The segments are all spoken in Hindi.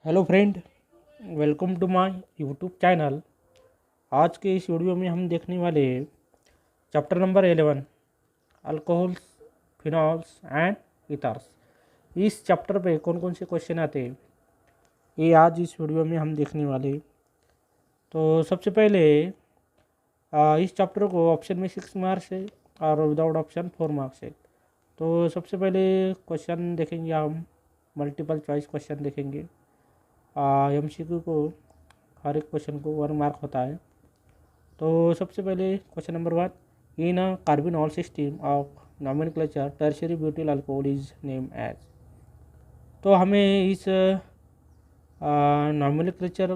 Hello friend, welcome to my YouTube channel. आज के इस वीडियो में हम देखने वाले chapter number 11 alcohols, phenols and ethers. इस चैप्टर पे कौन कौन से क्वेश्चन आते हैं ये आज इस वीडियो में हम देखने वाले। तो सबसे पहले इस चैप्टर को ऑप्शन में 6 मार्क्स है और विदाउट ऑप्शन 4 मार्क्स है। तो सबसे पहले क्वेश्चन देखेंगे हम, मल्टीपल चॉइस क्वेश्चन देखेंगे। MCQ को हर एक क्वेश्चन को 1 मार्क होता है। तो सबसे पहले question number 1, in a carbinol system of nomenclature tertiary butyl alcohol is name as. तो हमें इस नॉमेनक्लेचर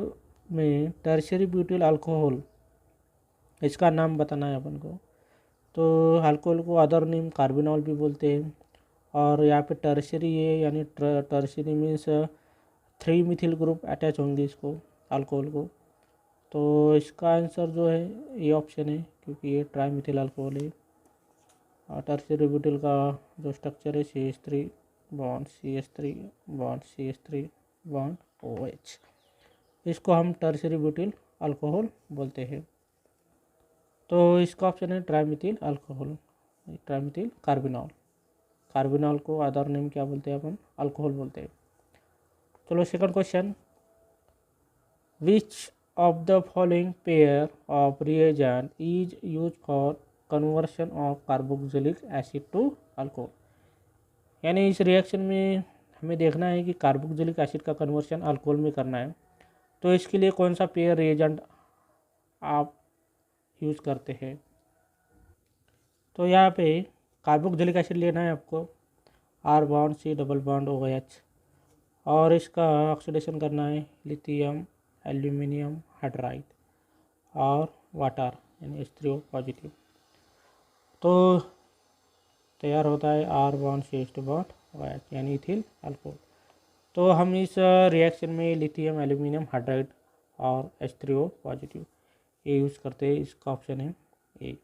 में टर्शियरी ब्यूटिल अल्कोहल इसका नाम बताना है अपन को। तो अल्कोहल को अदर नेम कार्बिनॉल भी बोलते हैं, और यहाँ पे टर्शियरी है यानी tertiary means 3 methyl group attach होंगे इसको अल्कोहल को। तो इसका आंसर जो है ये ऑप्शन है, क्योंकि ये ट्राई मिथिल अल्कोहल है। टर्शियरी ब्यूटिल का जो स्ट्रक्चर है CH3 bond CH3 bond CH3 bond OH, इसको हम टर्शियरी ब्यूटिल अल्कोहल बोलते हैं। तो इसका ऑप्शन है trimethyl alcohol, trimethyl carbinol. Carbinol को अदर नेम क्या बोलते हैं अपन? अल्कोहल बोलते हैं। चलो second question, which of the following pair of reagent is use for conversion of carboxylic acid to alcohol. यानी इस रिएक्शन में हमें देखना है कि कार्बोक्सिलिक एसिड का कन्वर्शन अल्कोहल में करना है। तो इसके लिए कौन सा पेयर रिएजेंट आप यूज़ करते हैं? तो यहाँ पे कार्बोक्सिलिक एसिड लेना है आपको, R bond C double bond OH, और इसका ऑक्सीडेशन करना है लिथियम एल्यूमिनियम हाइड्राइड और वाटर यानी H3O पॉजिटिव। तो तैयार होता है R bond CH2 bond OH यानी इथिल अल्कोहल। तो हम इस रिएक्शन में लिथियम एल्यूमिनियम हाइड्राइड और H3O पॉजिटिव ये यूज़ करते हैं। इसका ऑप्शन है A.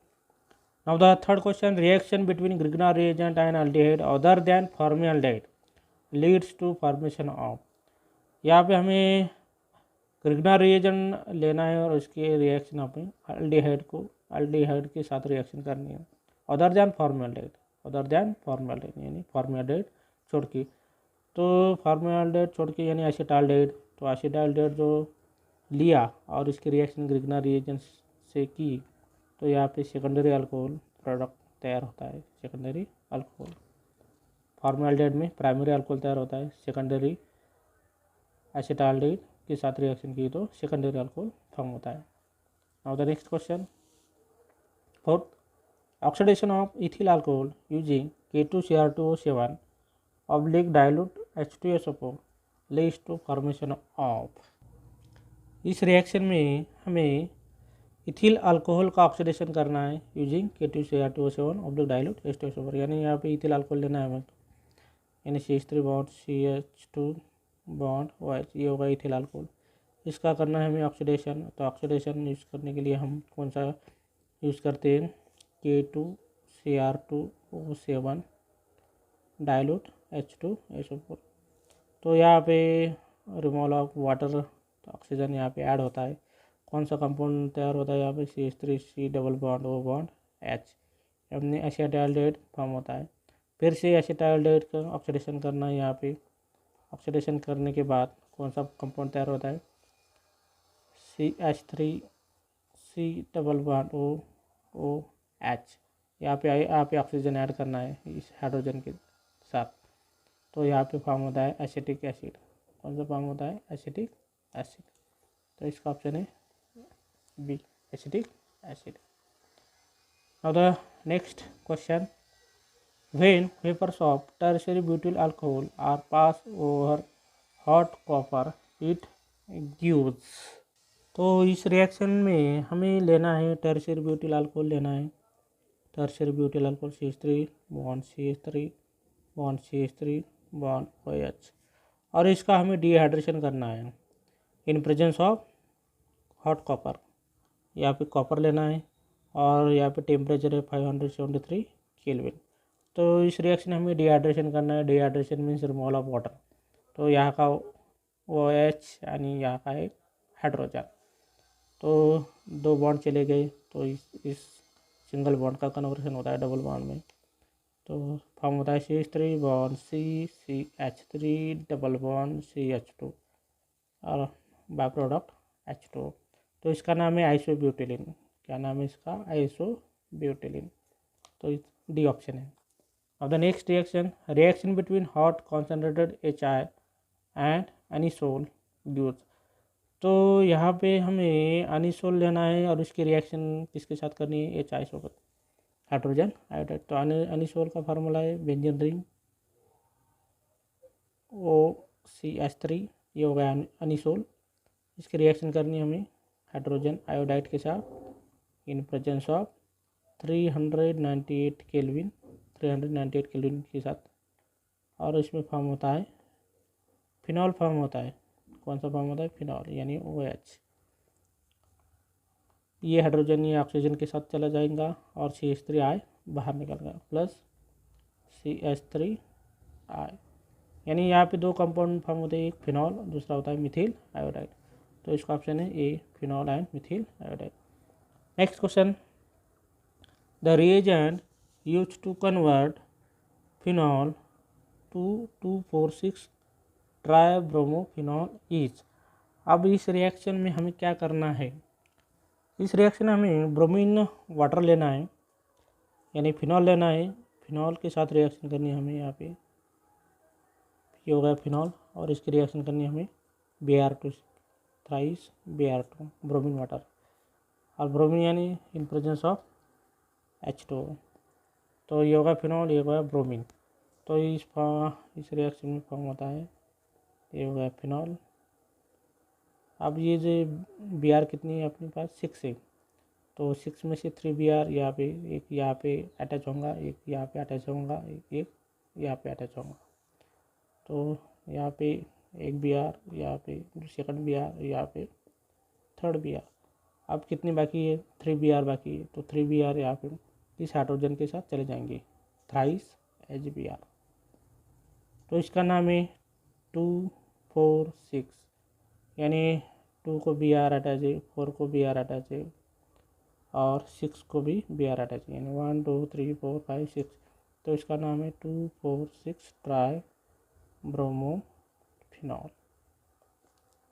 Now the third question, reaction between Grignard reagent and aldehyde other than formaldehyde leads to formation of. यहाँ पे हमें ग्रिग्नार रिएजेंट लेना है और उसके रिएक्शन हमें अल्डिहाइड के साथ रिएक्शन करनी है other than formaldehyde, other than formaldehyde यानी फॉर्मल्डिहाइड छोड़ के। तो फॉर्मल्डिहाइड छोड़ के यानी एसिटाल्डिहाइड, तो एसिटाल्डिहाइड जो लिया और इसकी रिएक्शन ग्रिग्नार रिएजेंट से की, तो यहाँ पे सेकेंडरी अल्कोहल प्रोडक्ट तैयार होता है, सेकेंडरी अल्कोहल। फॉर्मल्डिहाइड में प्राइमरी अल्कोहल तैयार होता है, सेकेंडरी एसिटाल्डिहाइड के साथ रिएक्शन की तो सेकेंडरी अल्कोहल फॉर्म होता है। Now the next question, fourth, oxidation of ethyl alcohol using K2Cr2O7 oblique dilute H2SO4 leads to formation of. इस रिएक्शन में हमें इथिल अल्कोहल का ऑक्सीडेशन करना है using K2Cr2O7 oblique dilute H2SO4, यानी यहाँ पे इथिल अल्कोहल लेना है हमें, यानी CH3 bond CH2 bond OH, ये होगा इथिल अल्कोहल। इसका करना है हमें ऑक्सीडेशन। तो ऑक्सीडेशन यूज़ करने के लिए हम कौन सा यूज़ करते हैं? K2Cr2O7 dilute H2SO4। तो यहाँ पे रिमूवल ऑफ वाटर, तो ऑक्सीजन यहाँ पे ऐड होता है। कौन सा कंपाउंड तैयार होता है यहाँ पे? CH3C double bond O bond H, यानी एसिटाल्डिहाइड फॉर्म होता है। फिर से एसिटाल्डिहाइड का ऑक्सीडेशन करना है यहाँ पे। ऑक्सीडेशन करने के बाद कौन सा कंपाउंड तैयार होता है? CH3C डबल बॉन्ड OH, यहाँ पे ऑक्सीजन ऐड करना है इस हाइड्रोजन के साथ। तो यहाँ पे फॉर्म होता है एसिटिक एसिड। कौन सा फॉर्म होता है? Acetic acid. तो इसका ऑप्शन है B, acetic acid. Now the next question, when vapors of tertiary butyl alcohol are passed over hot copper it gives। तो इस रिएक्शन में हमें लेना है टर्शियरी ब्यूटिल अल्कोहल लेना है, tertiary butyl alcohol CH3 bond CH3 bond CH3 bond OH, और इसका हमें डिहाइड्रेशन करना है in presence of hot copper. यहाँ पे कॉपर लेना है और यहाँ पे टेम्परेचर है 573 केल्विन। तो इस रिएक्शन हमें डिहाइड्रेशन करना है। Dehydration means removal of water. तो यहाँ का OH आणि यहाँ का एक हाइड्रोजन। तो 2 बॉन्ड चले गए तो इस सिंगल बॉन्ड का कन्वर्सन होता है डबल बॉन्ड में। तो फॉर्म होता है CH3 bond CH3 double bond CH2 और बाय प्रोडक्ट H2। तो इसका नाम है आइसोब्यूटिलीन। क्या नाम है इसका? आइसोब्यूटिलीन। तो डी ऑप्शन है। अब the next reaction between hot concentrated HI and anisole gives. तो यहाँ पे हमें अनिसोल लेना है और उसकी रिएक्शन किसके साथ करनी है? HI सोबत हाइड्रोजन आयोडाइड। तो अनिसोल का फार्मूला है बेंजीन रिंग OCH3, ये हो गया अनिसोल। इसकी रिएक्शन करनी है हमें हाइड्रोजन आयोडाइड के साथ इन प्रेजेंस ऑफ 398 केल्विन के साथ। और इसमें फॉर्म होता है फिनॉल फॉर्म होता है। कौन सा फॉर्म होता है? फिनॉल यानी OH। ये हाइड्रोजन ये ऑक्सीजन के साथ चला जाएगा और CH3I बाहर निकल गया प्लस CH3I। यानी यहाँ पे 2 कंपाउंड फॉर्म होते हैं, एक फिनॉल दूसरा होता है मिथिल आयोडाइड। तो इसका ऑप्शन है A, phenol and methyl iodide. Next question, the reagent used to convert phenol to 2,4,6 tribromophenol is. अब इस रिएक्शन में हमें क्या करना है? इस रिएक्शन में हमें ब्रोमीन वाटर लेना है यानी फिनॉल लेना है। फिनॉल के साथ रिएक्शन करनी है हमें। यहाँ पे ये हो गया फिनॉल और इसकी रिएक्शन करनी है हमें Br2 thrice Br2 bromine water. और ब्रोमीन यानी इन प्रेजेंस ऑफ H2। तो ये होगा फिनॉल, ये होगा ब्रोमीन। तो इस रिएक्शन में फॉर्म होता है, ये हो गया फिनॉल। अब ये जो Br कितनी है अपने पास? 6 है। तो 6 में से 3 Br यहाँ पे, एक यहाँ पे अटैच होगा, एक यहाँ पे अटैच होगा, एक यहाँ पे अटैच होगा। तो यहाँ पे एक Br, यहाँ पे सेकंड Br, यहाँ पे थर्ड Br। अब कितनी बाकी है? 3 Br बाकी है। तो 3 Br यहाँ पे इस हाइड्रोजन के साथ चले जाएंगे थ्राइस HBr। तो इसका नाम है 2,4,6 यानी 2 को Br अटैच है, 4 को Br अटैच है और 6 को भी Br अटैच है यानी 1 2 3 4 5 6। तो इसका नाम है 2,4,6 ट्राई ब्रोमोफिनॉल।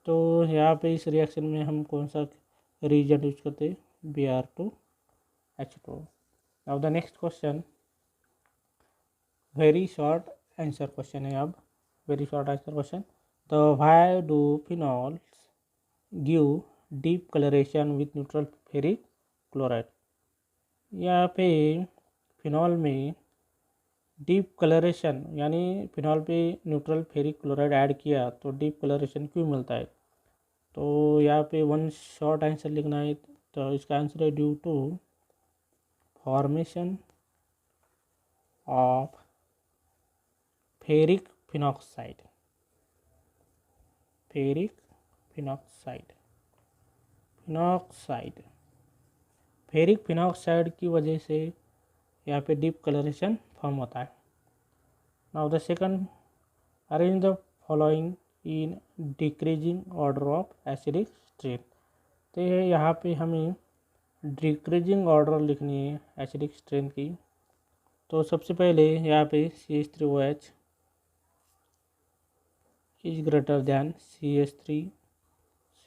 तो यहाँ पे इस रिएक्शन में हम कौन सा रीएजेंट यूज करते हैं? Br2H2। Now the next question, very short answer question है। अब वेरी शॉर्ट आंसर क्वेश्चन, तो why do phenols give deep colouration with neutral ferric chloride. यहाँ पे फिनॉल में डीप कलरेशन यानी फिनॉल पे न्यूट्रल फेरिक क्लोराइड ऐड किया तो डीप कलरेशन क्यों मिलता है? तो यहाँ पे 1 शॉर्ट आंसर लिखना है। तो इसका आंसर है due to formation of ferric phenoxide. Ferric phenoxide ferric phenoxide की वजह से यहाँ पे डीप कलरेशन फॉर्म होता है। Now the second, arrange the following in decreasing order of acidic strain. तो यहाँ पे हमें डिक्रीजिंग ऑर्डर लिखनी है एसिडिक स्ट्रेन की। तो सबसे पहले यहाँ पे CH3OH is greater than CH3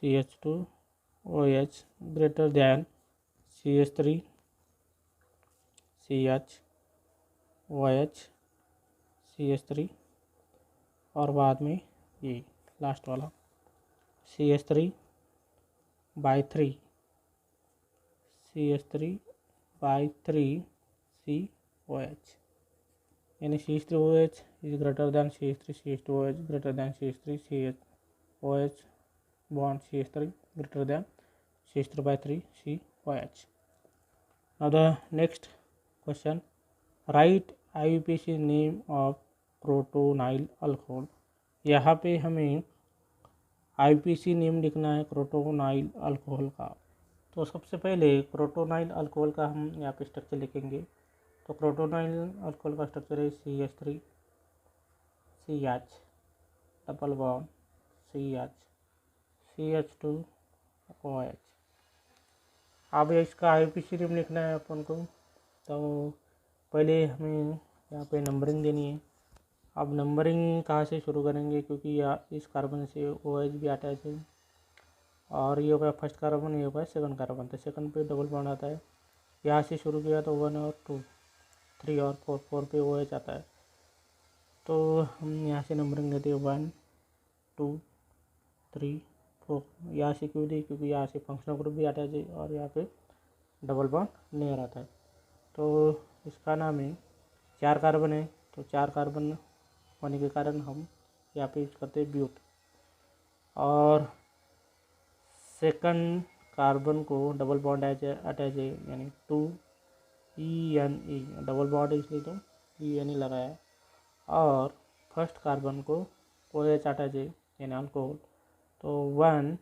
CH2OH greater than CH3 CHOH CH3 और बाद में ये लास्ट वाला CH3/3 CH3/3COH यानी CH3OH is greater than CH3 CH2OH greater than CH3 CHOH bond CH3 greater than CH3/3 COH। Now the next question, write IUPAC name of crotonyl alcohol. यहाँ पे हमें IUPAC नेम लिखना है क्रोटोनाइल अल्कोहल का। तो सबसे पहले क्रोटोनाइल अल्कोहल का हम यहाँ पे स्ट्रक्चर लिखेंगे। तो क्रोटोनाइल अल्कोहल का स्ट्रक्चर है CH3 CH double bond CH2OH। अब इसका IUPAC नेम लिखना है अपन को। तो पहले हमें यहाँ पे नंबरिंग देनी है। अब नंबरिंग कहाँ से शुरू करेंगे, क्योंकि इस कार्बन से OH भी अटैच है, और ये हो गया फर्स्ट कार्बन, ये हो गया सेकंड कार्बन। तो सेकंड पे डबल बॉन्ड आता है, यहाँ से शुरू किया तो 1 और 2, 3 और 4, 4 पे OH आता है। तो हम यहाँ से नंबरिंग देते हैं 1 2 3 4। यहाँ से क्यों दी, क्योंकि यहाँ से फंक्शनल ग्रुप भी अटैच है और यहाँ पे डबल बॉन्ड नहीं आता है। तो इसका नाम है, 4 कार्बन है, तो 4 कार्बन होने के कारण हम यहाँ पे यूज करते हैं ब्यूट। और सेकंड कार्बन को डबल बॉन्ड अटैच है, यानी 2ENE, डबल बॉन्ड इसलिए तो ENE लगाया। और फर्स्ट कार्बन को OH अटैच है, यानी अल्कोहल, तो 1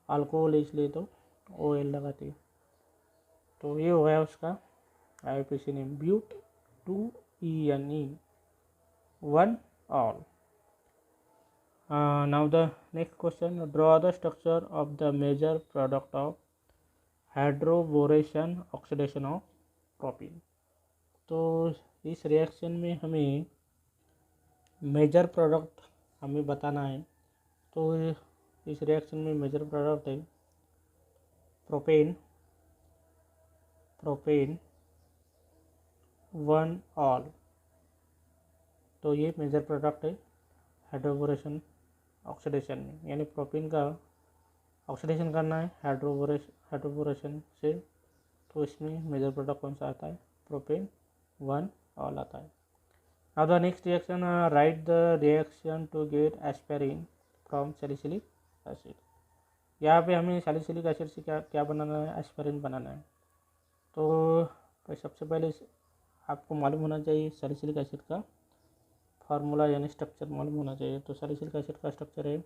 अल्कोहल इसलिए तो OL लगाते। तो ये हो गया उसका IUPAC name, but 2ENE 1 ol. Now the next question, draw the structure of the major product of hydroboration oxidation of propene। तो इस रिएक्शन में हमें मेजर प्रोडक्ट हमें बताना है। तो इस रिएक्शन में मेजर प्रोडक्ट है प्रोपेन 1 ऑल। तो ये मेजर प्रोडक्ट है हाइड्रोबोरेशन ऑक्सीडेशन में, यानी प्रोपेन का ऑक्सीडेशन करना है हाइड्रोबोरेशन से। तो इसमें मेजर प्रोडक्ट कौन सा आता है, प्रोपेन 1 ऑल आता है। Now the next reaction, write the reaction to get aspirin from salicylic acid. यहाँ पे हमें सैलिसिलिक एसिड से क्या बनाना है, एस्पेरिन बनाना है। तो सबसे पहले आपको मालूम होना चाहिए सैलिसिलिक एसिड का फार्मूला, यानी स्ट्रक्चर मालूम होना चाहिए। तो सैलिसिलिक एसिड का स्ट्रक्चर है,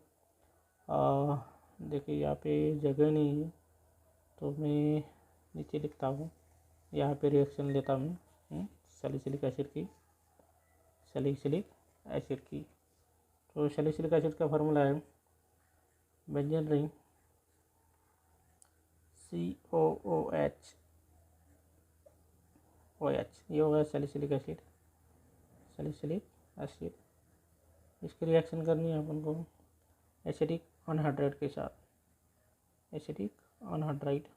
देखिए यहाँ पे जगह नहीं है तो मैं नीचे लिखता हूँ। यहाँ पे रिएक्शन लेता हूँ सैलिसिलिक एसिड की। तो सैलिसिलिक एसिड का फार्मूला है बेंजीन रिंग COOH OH, ये होगा सैलिसिलिक एसिड। इसकी रिएक्शन करनी है अपन को एसिडिक अनहाइड्राइड के साथ, एसिडिक अनहाइड्राइड,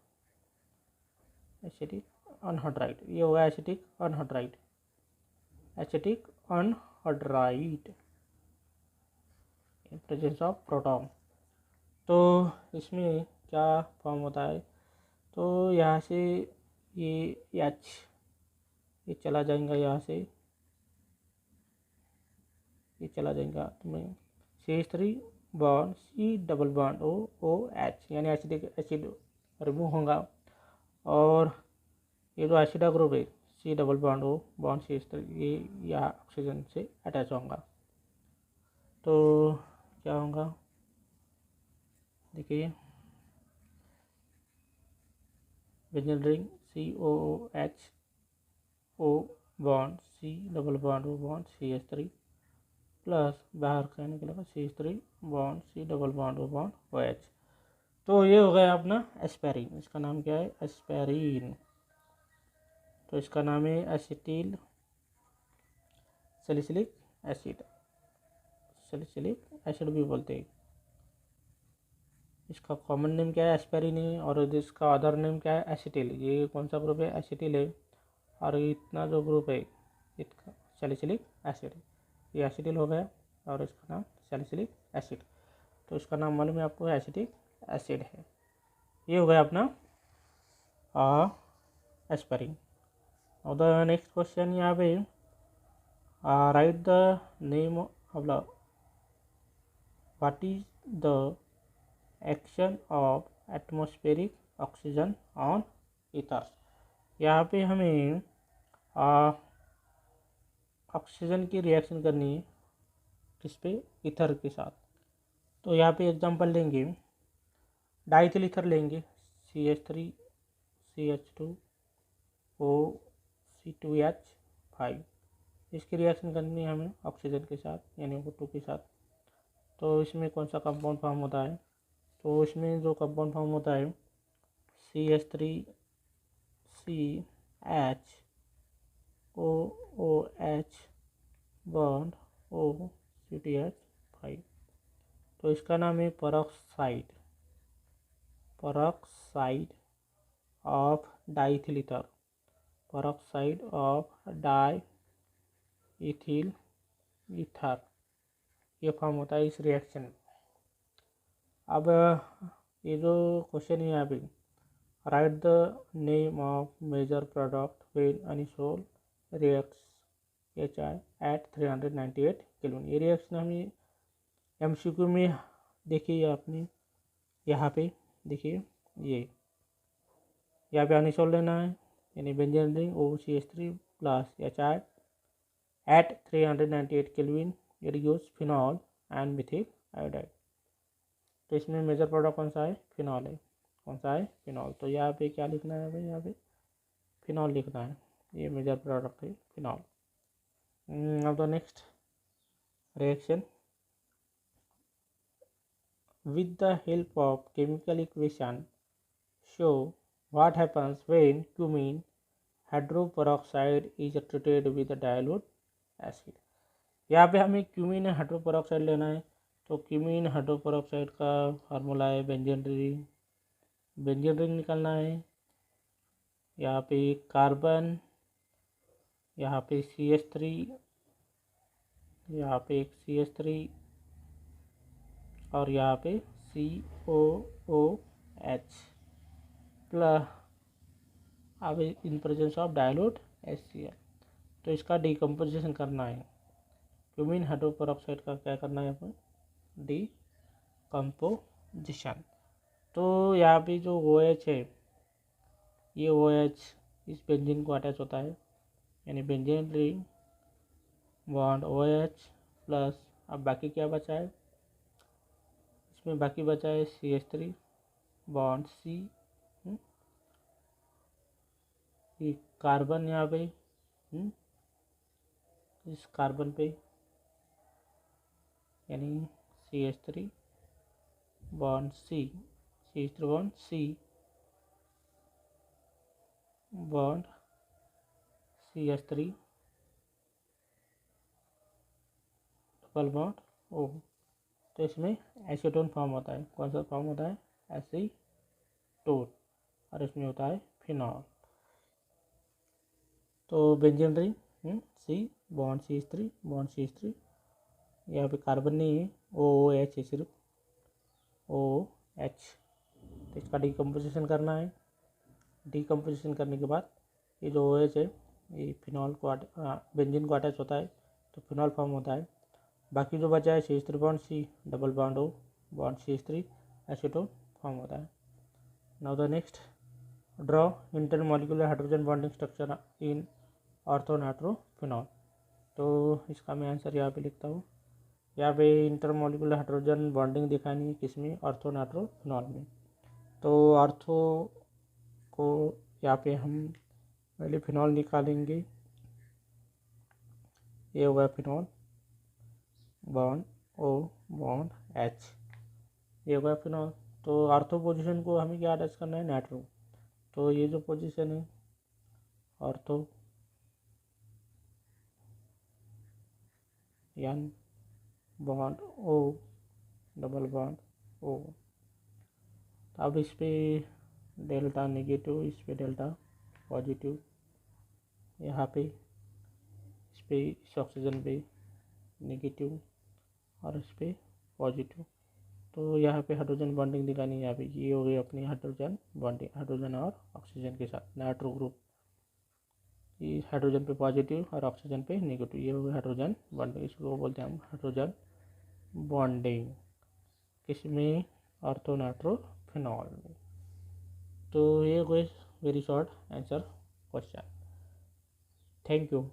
ये होगा acidic anhydride in presence of proton. तो इसमें क्या फॉर्म होता है, तो यहाँ से ये H ये चला जाएगा, यहाँ से ये चला जाएगा, तो मैं CH3 bond C double bond OH, यानी एसिड रिमूव होगा। और ये जो एसिड ग्रुप है C double bond O bond CH3, ये यहाँ ऑक्सीजन से अटैच होगा। तो क्या होगा, देखिए benzene ring COOH O bond C double bond O bond CH3 plus बाहर का निकलेगा CH3 bond C double bond O bond OH। तो ये हो गया अपना एस्पेरिन। इसका नाम क्या है, एस्पेरिन। तो इसका नाम है एसिटिल सैलिसिलिक एसिड भी बोलते हैं। इसका कॉमन नेम क्या है, एस्पेरिन है, और इसका अदर नेम क्या है, एसिटिल। ये कौन सा ग्रुप है, एसिटिल है। और इतना जो ग्रुप है इसका सैलिसिलिक एसिड, ये एसिटिल हो गया और इसका नाम सैलिसिलिक एसिड। तो इसका नाम मालूम है आपको, एसिटिक एसिड है। ये हो गया अपना एस्पेरिन। और द नेक्स्ट क्वेश्चन यहाँ पे, write the name of the what is the action of atmospheric oxygen on ethers. यहाँ पे हमें ऑक्सीजन की रिएक्शन करनी है किस पे, ईथर के साथ। तो यहाँ पे एग्जांपल लेंगे, डाइथिल ईथर लेंगे CH3 CH2 O C2H5। इसकी रिएक्शन करनी है हमें ऑक्सीजन के साथ, यानी O2 के साथ। तो इसमें कौन सा कंपाउंड फॉर्म होता है, तो इसमें जो कंपाउंड फॉर्म होता है CH3CHOOH बॉन्ड OCTH5। तो इसका नाम है peroxide of diethyl ether, peroxide of diethyl ether, ये फॉर्म होता है इस रिएक्शन में। अब ये जो क्वेश्चन है यहाँ पे, write the name of major product when anisole reacts HI at 398 kelvin. ये रिएक्शन हमें MCQ में देखिए, आपने यहाँ पे देखिए, यहाँ पे अनिसोल लेना है, यानी benzene ring OCH3 plus HI at 398 kelvin, it gives phenol and methyl iodide. तो इसमें मेजर प्रोडक्ट कौन सा है, फिनॉल है। कौन सा है, फिनॉल। तो यहाँ पे क्या लिखना है भाई, यहाँ पे फिनॉल लिखना है, ये मेजर प्रोडक्ट है फिनॉल। अब the next reaction, with the help of chemical equation show what happens when cumene hydroperoxide is treated with dilute acid। यहाँ पे हमें क्यूमीन हाइड्रोपेरोक्साइड लेना है। तो क्यूमीन हाइड्रोपेरोक्साइड का फार्मूला है बेंजीन रिंग निकालना है। यहाँ पे कार्बन, यहाँ पे CH3, यहाँ पे एक CH3 और यहाँ पे COOH प्लस, अब in presence of dilute HCl। तो इसका डिकम्पोजिशन करना है, क्यूमीन हाइड्रोपेरोक्साइड का क्या करना है अपन, डिकम्पोजिशन। तो यहाँ पे जो OH है, ये OH इस बेंजीन को अटैच होता है, यानी benzene ring bond OH plus, अब बाकी क्या बचा है, इसमें बाकी बचा है CH3 बॉन्ड C, ये कार्बन यहाँ पे, इस कार्बन पे, यानी CH3 bond C, CH3 bond C bond CH3 double bond O। तो इसमें एसीटोन फॉर्म होता है। कौन सा फॉर्म होता है, एसीटोन, और इसमें होता है फिनॉल। तो benzene ring C bond CH3 bond CH3, यहाँ पे कार्बन नहीं है, OOH है, सिर्फ OH। तो इसका डिकम्पोजिशन करना है। डिकम्पोजिशन करने के बाद ये जो OH है, ये फिनॉल को बेंजीन को अटैच होता है, तो फिनॉल फॉर्म होता है। बाकी जो बचा है CH3 bond C double bond O bond CH3, acetone form होता है। Now the next, draw intermolecular hydrogen bonding structure in orthonitrophenol. तो इसका मैं आंसर यहाँ पे लिखता हूँ। यहाँ पे इंटरमॉलिक्यूलर हाइड्रोजन बॉन्डिंग दिखानी है, किसमें, ऑर्थोनाइट्रोफिनॉल में। तो ऑर्थो को यहाँ पे हम पहले फिनॉल निकालेंगे, ये हुआ phenol bond O bond H, ये हुआ फिनॉल। तो ऑर्थो पोजीशन को हमें क्या अटैच करना है, नाइट्रो। तो ये जो पोजीशन है ortho N bond O double bond O। अब इस पे डेल्टा नेगेटिव, इस पे डेल्टा पॉजिटिव, यहाँ पे इस ऑक्सीजन पे नेगेटिव और इस पे पॉजिटिव। तो यहाँ पे हाइड्रोजन बॉन्डिंग दिखानी है। यहाँ पे ये हो गई अपनी हाइड्रोजन बॉन्डिंग, हाइड्रोजन और ऑक्सीजन के साथ नाइट्रो ग्रुप, ये हाइड्रोजन पे पॉजिटिव और ऑक्सीजन पे नेगेटिव, ये हो गई हाइड्रोजन बॉन्डिंग। इसको बोलते हैं हम हाइड्रोजन बॉन्डिंग, किसमें, ऑर्थोनाइट्रोफिनॉल में। तो ये कोई very short answer question. Thank you.